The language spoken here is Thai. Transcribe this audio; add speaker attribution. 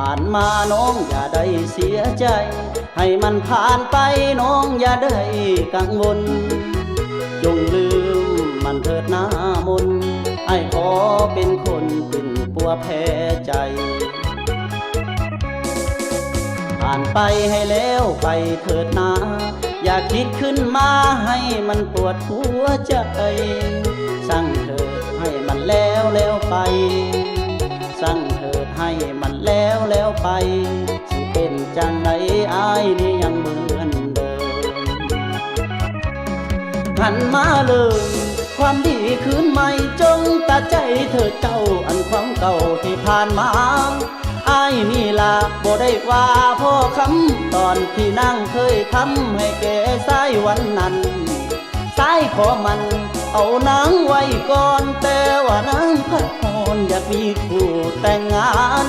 Speaker 1: ผ่านมาน้องอย่าได้เสียใจให้มันผ่านไปน้องอย่าได้กังวลจงลืมมันเถิดหน้ามนไอ้ขอเป็นคนขึ้นปัวแพ้ใจผ่านไปให้แล้วไปเถิดนาอย่าคิดขึ้นมาให้มันปวดหัวใจสั่งเถิดให้มันแล้วไปสั่งเถิดให้มันแล้วไปสิเป็นจังใดอ้ายนี่ยังเหมือนเดิมหันมาเลยความดีคืนใหม่จงตัดใจเถิดเจ้าอันความเก่าที่ผ่านมาอ้ายนี่ล่ะบ่ได้ว่าพ่อคำตอนที่นั่งเคยทำให้แก่สายวันนั้นสายขอมันเอานางไว้ก่อนแต่ว่านางพัดพรอยากมีคู่แต่งงาน